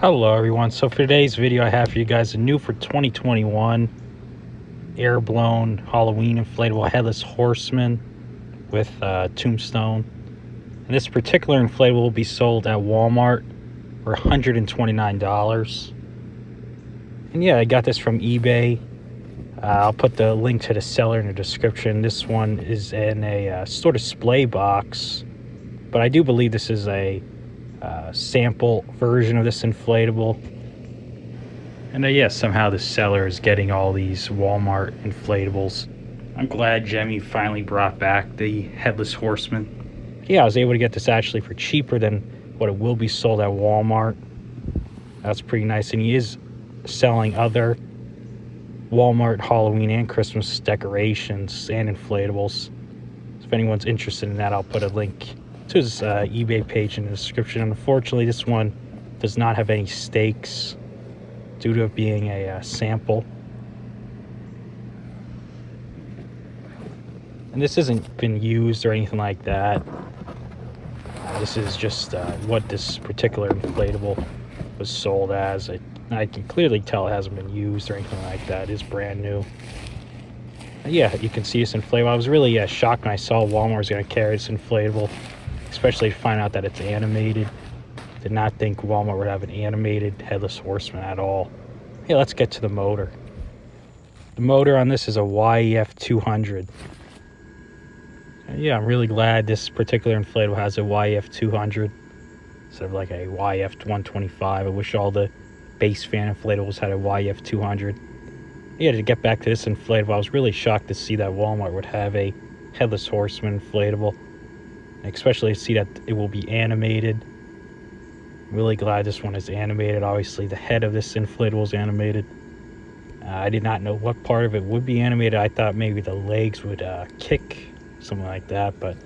Hello everyone, so for today's video I have for you guys a new for 2021 air-blown Halloween inflatable headless horseman with tombstone. And this particular inflatable will be sold at Walmart for $129. And yeah, I got this from eBay. I'll put the link to the seller in the description. This one is in a store display box, but I do believe this is a sample version of this inflatable. And yeah, somehow the seller is getting all these Walmart inflatables. I'm glad Gemmy finally brought back the Headless Horseman. Yeah, I was able to get this actually for cheaper than what it will be sold at Walmart. That's pretty nice. And he is selling other Walmart Halloween and Christmas decorations and inflatables. So if anyone's interested in that, I'll put a link to his eBay page in the description. Unfortunately, this one does not have any stakes due to it being a sample. And this hasn't been used or anything like that. This is just what this particular inflatable was sold as. I can clearly tell it hasn't been used or anything like that. It is brand new. Yeah, you can see this inflatable. I was really shocked when I saw Walmart was going to carry this inflatable, especially to find out that it's animated. Did not think Walmart would have an animated Headless Horseman at all. Hey, let's get to the motor. The motor on this is a YEF 200. And yeah, I'm really glad this particular inflatable has a YEF 200 instead of like a YF 125. I wish all the base fan inflatables had a YF 200. Yeah, to get back to this inflatable, I was really shocked to see that Walmart would have a Headless Horseman inflatable, especially to see that it will be animated. I'm really glad this one is animated. Obviously, the head of this inflatable is animated. I did not know what part of it would be animated. I thought maybe the legs would kick, something like that, but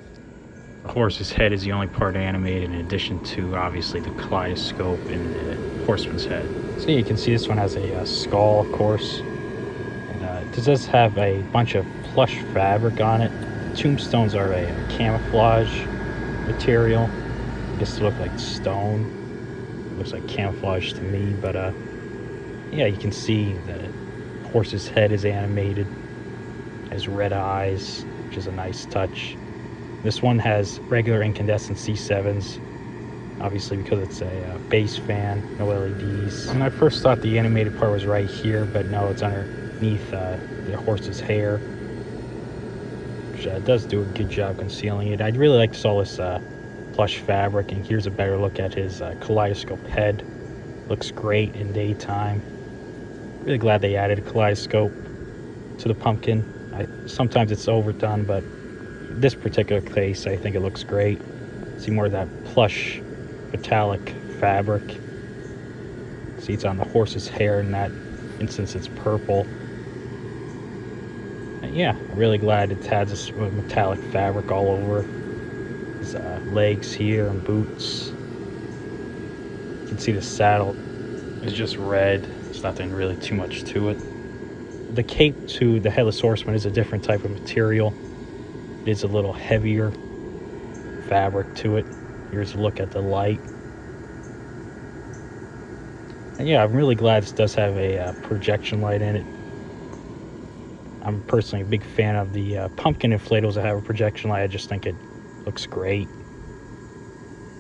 the horse's head is the only part animated, in addition to obviously the kaleidoscope in the horseman's head. So you can see this one has a skull, of course. And this does have a bunch of plush fabric on it. The tombstones are a camouflage material. I guess they look like stone. It looks like camouflage to me, but yeah, you can see the horse's head is animated. It has red eyes, which is a nice touch. This one has regular incandescent C7s, obviously because it's a base fan, no LEDs. And I first thought the animated part was right here, but no, it's underneath the horse's hair, which does do a good job concealing it. I'd really like to see this plush fabric, and here's a better look at his kaleidoscope head. Looks great in daytime. Really glad they added a kaleidoscope to the pumpkin. Sometimes it's overdone, but this particular case, I think it looks great. See more of that plush metallic fabric. See, it's on the horse's hair. In that instance, it's purple. And yeah, I'm really glad it has this metallic fabric all over his legs here and boots. You can see the saddle is just red. There's nothing really too much to it. The cape to the Headless Horseman is a different type of material. It is a little heavier fabric to it. Here's a look at the light. And yeah, I'm really glad this does have a projection light in it. I'm personally a big fan of the pumpkin inflatables that have a projection light. I just think it looks great.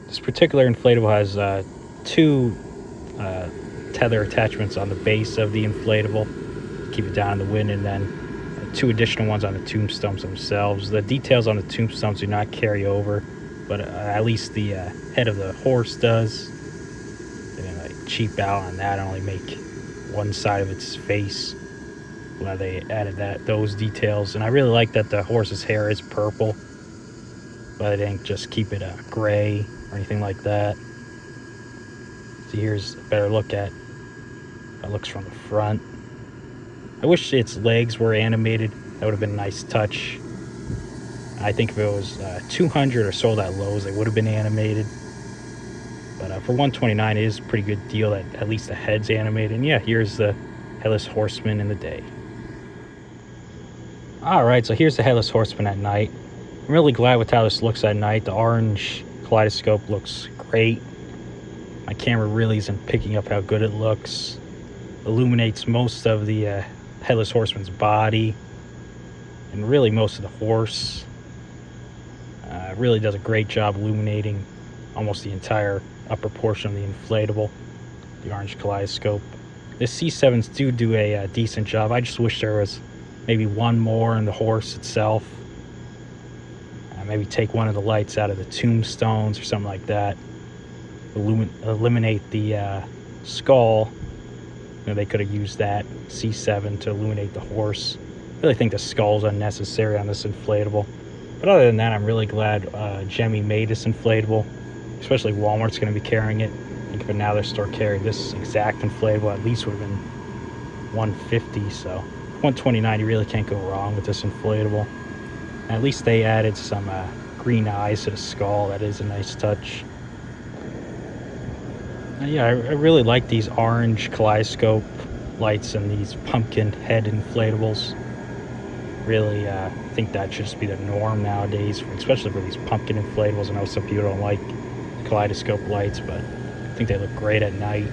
This particular inflatable has two tether attachments on the base of the inflatable to keep it down in the wind, and then two additional ones on the tombstones themselves. The details on the tombstones do not carry over, but at least the head of the horse does. They didn't like cheap out on that and only make one side of its face. Glad they added those details. And I really like that the horse's hair is purple, but they didn't just keep it gray or anything like that. So here's a better look at how it looks from the front. I wish its legs were animated. That would have been a nice touch. I think if it was 200 or sold at Lowe's, it would have been animated. But for $129, it is a pretty good deal that at least the head's animated. And yeah, here's the Headless Horseman in the day. Alright, so here's the Headless Horseman at night. I'm really glad with how this looks at night. The orange kaleidoscope looks great. My camera really isn't picking up how good it looks. Illuminates most of the Headless Horseman's body and really most of the horse. Really does a great job illuminating almost the entire upper portion of the inflatable, the orange kaleidoscope. The C7s do a decent job. I just wish there was maybe one more in the horse itself. Maybe take one of the lights out of the tombstones or something like that. Eliminate the skull. They could have used that C7 to illuminate the horse. I really think the skull's unnecessary on this inflatable. But other than that, I'm really glad Gemmy made this inflatable. Especially Walmart's going to be carrying it. I think if another store carried this exact inflatable, at least would have been $150. So $129, you really can't go wrong with this inflatable. And at least they added some green eyes to the skull. That is a nice touch. Yeah, I really like these orange kaleidoscope lights and these pumpkin head inflatables. Really think that should just be the norm nowadays, especially for these pumpkin inflatables. I know some people don't like kaleidoscope lights, but I think they look great at night.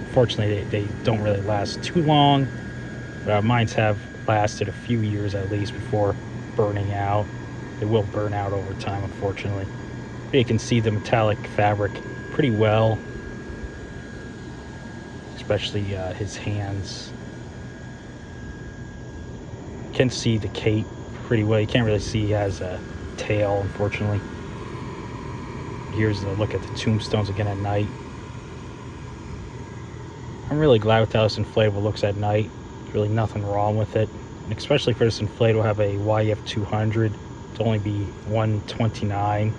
Unfortunately, they don't really last too long, but mines have lasted a few years at least before burning out. They will burn out over time, unfortunately. But you can see the metallic fabric pretty well, especially his hands. You can see the cape pretty well. You can't really see he has a tail, unfortunately. Here's a look at the tombstones again at night. I'm really glad with how this inflatable looks at night. There's really nothing wrong with it, and especially for this inflatable, have a YF 200 to only be $129.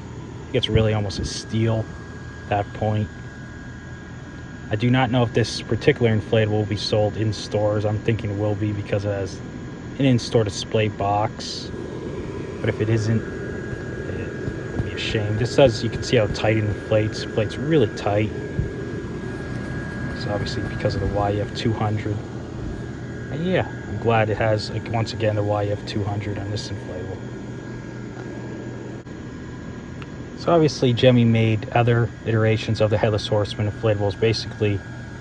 It's really almost a steal at that point. I do not know if this particular inflatable will be sold in stores. I'm thinking it will be because it has an in-store display box. But if it isn't, it would be a shame. This does, you can see how tight it inflates. It inflates really tight. So obviously because of the YF 200. And yeah, I'm glad it has, like, once again, the YF 200 on this inflatable. So obviously Gemmy made other iterations of the Headless Horseman inflatables, basically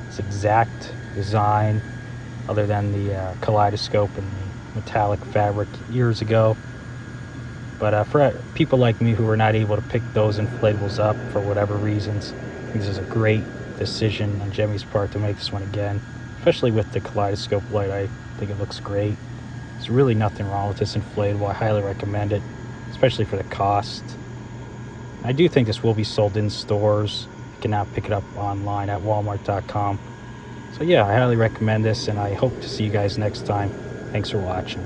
its exact design, other than the kaleidoscope and the metallic fabric years ago. But for people like me who were not able to pick those inflatables up for whatever reasons, I think this is a great decision on Gemmy's part to make this one again, especially with the kaleidoscope light. I think it looks great. There's really nothing wrong with this inflatable. I highly recommend it, especially for the cost. I do think this will be sold in stores. You can now pick it up online at walmart.com. So yeah, I highly recommend this, and I hope to see you guys next time. Thanks for watching.